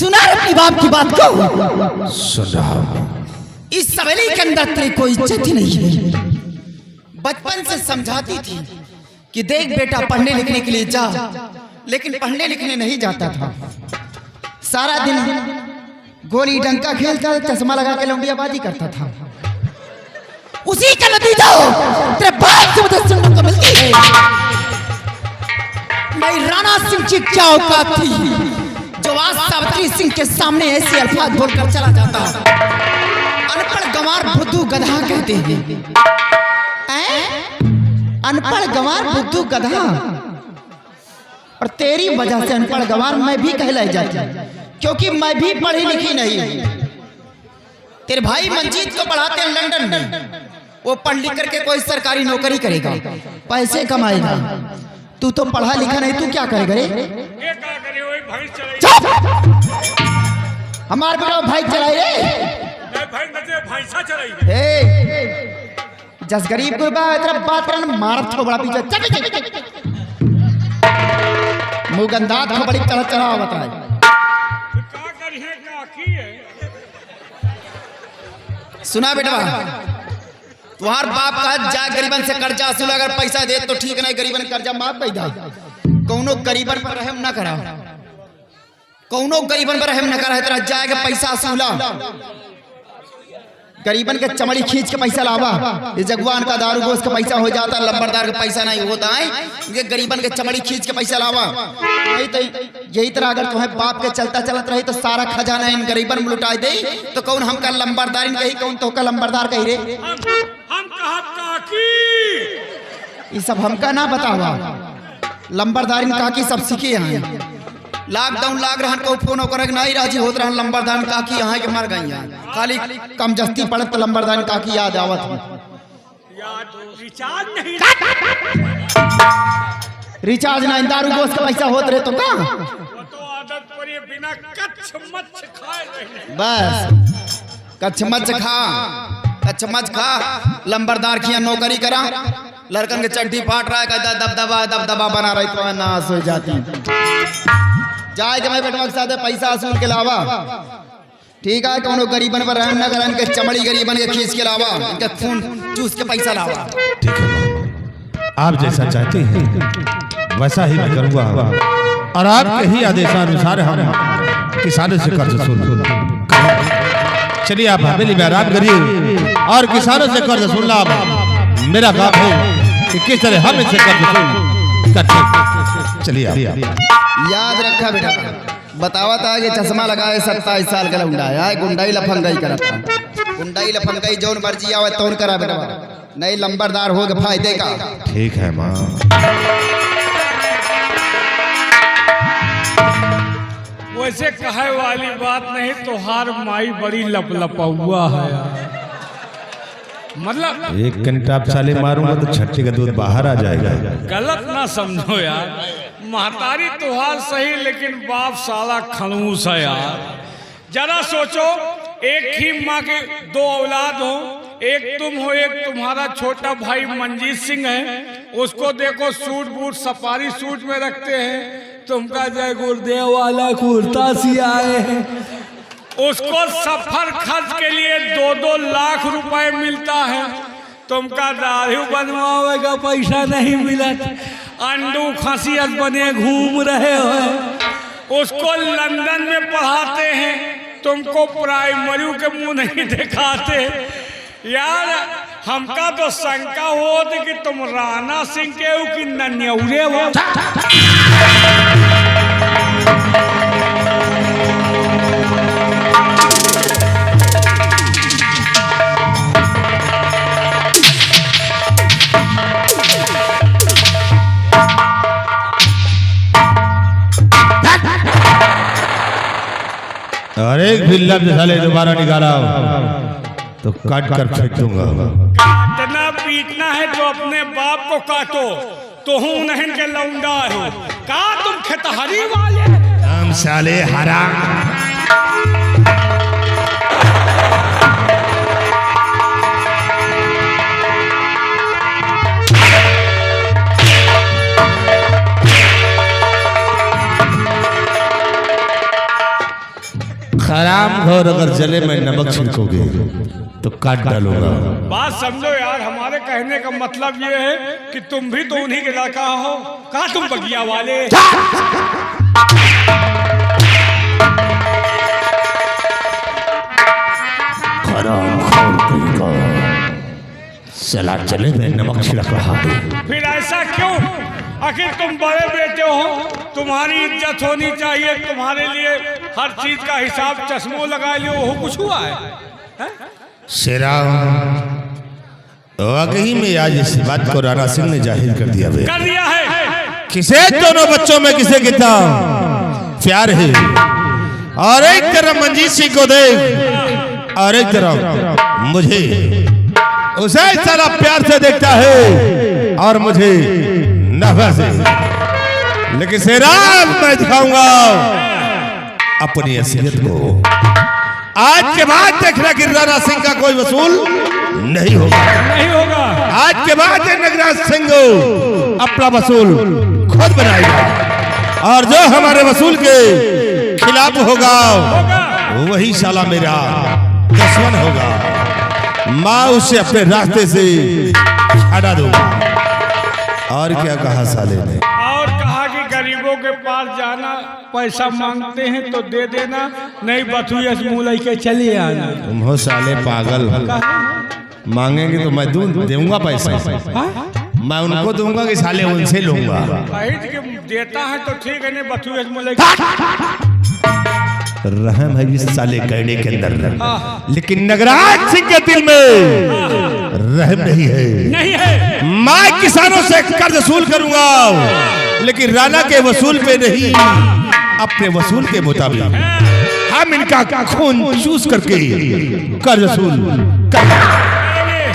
सुना अपनी बाप की बात को? सुन रहा हूं। इस सवेली के अंदर तेरी कोई इज्जत ही नहीं है। बचपन से समझाती थी कि देख बेटा पढ़ने लिखने के लिए जा, लेकिन पढ़ने लिखने नहीं जाता था। सारा दिन गोली डंका खेलता, चश्मा लगा के लौंडियाबाजी करता था। उसी का नतीजा तेरे बाप से मुझे सुनने को मिलती है। भाई राणा सिंह की क्या औकात थी जो आज सावित्री सिंह के सामने ऐसे अल्फाज बोलकर चला जाता। अनपढ़ गंवार बुद्धू गधा कहते हैं। अनपढ़ गंवार बुद्धू गधा, और तेरी वजह से अनपढ़ गंवार मैं भी कहलाई जाती, क्योंकि मैं भी पढ़ी लिखी नहीं हूं। तेरे भाई मंजीत को पढ़ाते हैं लंदन में, वो पढ़ लिख करके कोई सरकारी नौकरी करेगा, पैसे कमाएगा। तू तो पढ़ा लिखा नहीं, तू क्या करेगा रे? हमारे बेटा भाई चलाए रे, जस गरीब गुरबा तेरा बात करना मार थोबड़ा पीछे मुंह गंदा थोबड़ी तरह चढ़ा होता है। सुना बेटा, तुम्हार बाप का जा गरीबन से कर्जा वसूल, अगर पैसा दे तो ठीक नहीं, गरीबन कर्जा माफ पैदा। कौनो गरीबन पर रहम ना करा, कौनो गरीबन पर रहम ना करा, तेरा जाएगा पैसा वसूला। गरीबन के चमड़ी खींच के पैसा लावा, ये जगवान का दारू गोश्त का पैसा हो जाता, लंबरदार का पैसा नहीं होता है। ये गरीबन के चमड़ी खींच के पैसा लावा। नहीं तो यही तरह अगर तुम्हें बाप के चलता चलत रही तो सारा खजाना इन गरीबन में लुटाई दे, तो कौन हमका लंबरदार कही, कौन तो का लंबरदार कही रे? ये सब हमका ना बतावा, लंबरदारिन काकी सब सीखे यहाँ। लॉकडाउन लाग रहन को फोन कर नहीं राजी होत रहन, लंबरदान काकी यहाँ के मर गई हैं। खाली कम जस्ती पड़त तो लंबरदान काकी याद आवत है। रिचार्ज नहीं, दारू गोश्त का पैसा होत रहे तो का बस कच्छ मच खा, कच्छ मच खा। लंबरदार की नौकरी करा, लड़कन के चड्डी फाट रहा है, दबदबा दबदबा बना रही तो नाश हो जाती। जाए के मैं बेटवा के साथ पैसा वसूल के लावा, ठीक है? कौनो गरीबन पर रहम न करन के चमड़ी गरीबन के खींच के लावा, इनके खून चूस के पैसा लावा। ठीक है, आप जैसा चाहते हैं वैसा ही मैं करूँगा, और आपके ही आदेशानुसार हम किसानों से कर्ज वसूल। चलिए आप हवेली में आराम करिए और किसानों से कर्ज वसूलना मेरा काम है कि किस तरह हम इनसे कर्ज वसूल करते। चलिए आप याद रखा बेटा, बतावा था कि चश्मा लगाए 27 साल का लौंडा है, गुंडाई लफंगाई करता, गुंडाई लफंगाई जौन मर्जी आवे तौन करा बेटा, नहीं लंबरदार हो गए फायदे का। ठीक है माँ। वैसे कहे वाली बात नहीं, तोहार माई बड़ी लपलपौआ है। मतलब एक कंटाप साले मारूंगा तो छट्टी का दूध बाहर आ जाएगा। गलत ना समझो यार, महतारी तोहार सही लेकिन बाप साला खड़ूस है यार। जरा सोचो, एक ही माँ के 2 औलाद हो, एक तुम हो, एक तुम्हारा छोटा भाई मंजीत सिंह है। उसको देखो सूट बूट सफारी सूट में रखते हैं, तुमका जय गुरुदेव वाला कुर्ता सियाए है। उसको सफर खर्च के लिए 2-2 लाख रुपए मिलता है, तुमका दाढ़ी बनवावे का पैसा नहीं मिला, अंडू खसियत बने घूम रहे हो। उसको लंदन में पढ़ाते हैं, तुमको प्राइमरी के मुंह नहीं दिखाते यार। हमका तो शंका हो कि तुम राणा सिंह के हो कि नन्यौरे हो। और एक भी लफ्ज साले दोबारा निकाला तो काट कर फेंक दूंगा। काटना पीटना है तो अपने बाप को काटो, तो हूँ नहीं के लौंडा हो का तुम खेतहरी वाले। हम साले हराम। हराम घोर अगर जले में नमक छिड़कोगे तो काट डालूंगा। बात समझो यार, हमारे कहने का मतलब ये है कि तुम भी तो उन्हीं के लड़का हो। कहा तुम बगिया वाले? सला चले में नमक छिड़क रहा है। फिर ऐसा क्यों? आखिर तुम बड़े बेटे हो, तुम्हारी इज्जत होनी चाहिए। तुम्हारे लिए हर चीज का हिसाब चश्मो लगा लियो, वो कुछ हुआ है? शेरा वाकई में आज इस बात को राणा सिंह ने जाहिर कर दिया है। किसे दोनों बच्चों में किसे कितना प्यार है, और एक तरफ मंजीत सिंह को देख और एक तरफ मुझे, उसे सारा प्यार से देखता है और मुझे नफरत से। लेकिन शेरा मैं दिखाऊंगा अपनी असलियत को। आज के बाद देखना कि राणा सिंह का कोई वसूल नहीं होगा, नहीं होगा। आज के बाद नगराज सिंह अपना वसूल खुद बनाएगा, और जो हमारे वसूल के खिलाफ होगा वही साला मेरा दुश्मन होगा। माँ उसे अपने रास्ते से हटा दूंगा। और क्या कहा साले ने? और कहा कि गरीबों के पास जाना, पैसा मांगते हैं तो दे देना, नहीं बथुएस मुँह लेके चले आना। तुम हो साले पागल, मांगेंगे तो मैं दूंगा पैसा। मैं उनको दूंगा कि साले उनसे लूंगा? देता है तो ठीक है, नहीं बथुएस मुँह लेके। रहम है इस साले कहने के अंदर, लेकिन नगराज सिंह के दिल में रहम नहीं है। नहीं है। मैं किसानों से कर्ज वसूल करूंगा, लेकिन राणा के वसूल पे नहीं, अपने वसूल के मुताबिक हम इनका खून चूस करके कर्ज वसूल कर।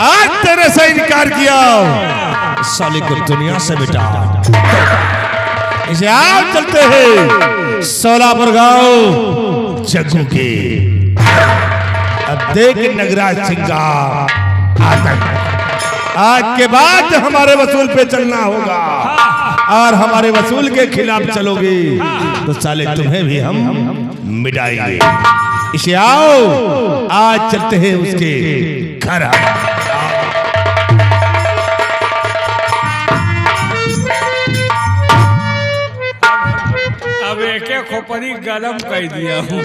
आज तेरे से इनकार किया, साले को दुनिया से मिटा। इसे आप चलते हैं सोलापुर गांव जग्गू के। अब देख नगराज सिंह का आतंक। आज के बाद हमारे वसूल पे चलना होगा, और हमारे वसूल के खिलाफ चलोगे तो साले तुम्हें भी हम मिटाएंगे। इसे आओ आज चलते हैं उसके घर। अब एक खोपड़ी गरम कर दिया हूँ।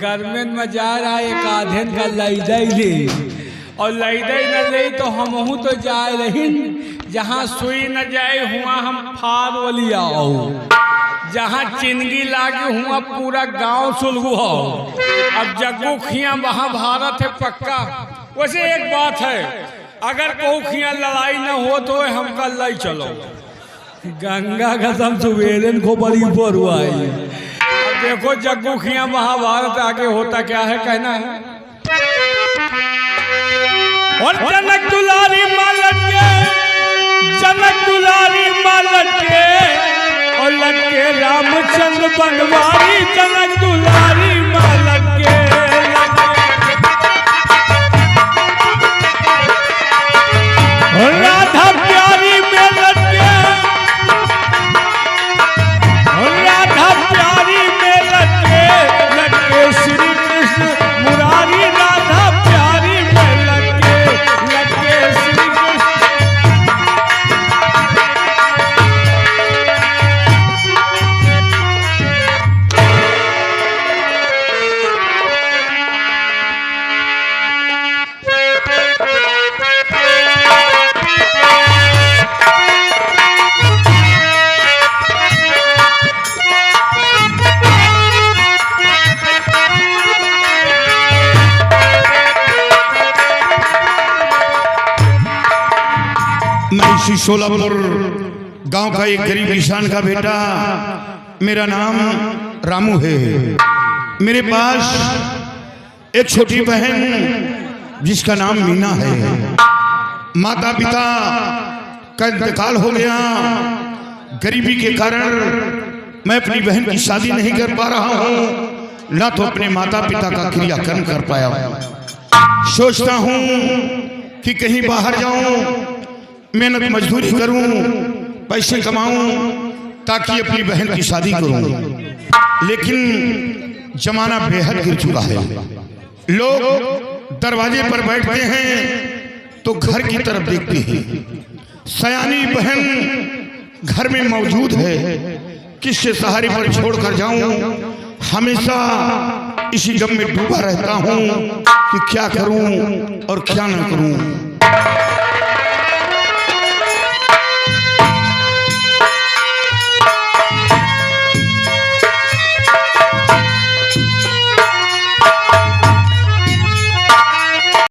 गर्मी में जा रहा है, एक आधेन का लईदई ले, और लईदई न ले तो हम तो जाए रही। जहाँ सुई न जाए हुआ हम फार वली आओ, जहाँ चिंगी लागे हुआ पूरा गांव सुलगू हो। अब जग्गू खिया वहाँ भारत है पक्का। वैसे एक बात है, अगर कोई खिया लड़ाई न हो तो हमका लई चलो। गंगा कसम सुवेरन को बड़ी बरुआई। देखो जग्गू खिया महाभारत आगे होता क्या है, कहना है। और जनक दुलारी मालन के, जनक दुलारी मालन के, और लटके रामचंद्र बनवारी। जनक दुलारी मालन के, और राधा प्यारी में लटके, राधा प्यारी में लटके, लटके श्री कृष्ण मुरारी। राधा प्यारी में लटके, लटके श्री कृष्ण। मैं इसी सोलापुर गांव का एक गरीब किसान का बेटा, मेरा नाम रामू है। मेरे पास एक छोटी बहन जिसका नाम मीना है। माता पिता का इंतकाल हो गया। गरीबी के कारण मैं अपनी बहन की शादी नहीं कर पा रहा हूँ, ना तो अपने माता पिता का क्रियाकर्म कर पाया। सोचता हूँ कि कहीं बाहर जाऊं, मेहनत मजदूरी करूं, पैसे कमाऊं, ताकि अपनी बहन की शादी करूं। लेकिन जमाना बेहद गिर चुका है। लोग दरवाजे पर बैठते हैं तो घर की तरफ देखते हैं। सयानी बहन घर में मौजूद है, किससे सहारे पर छोड़कर जाऊं। हमेशा इसी गम में डूबा रहता हूं कि क्या करूं और क्या ना करूं।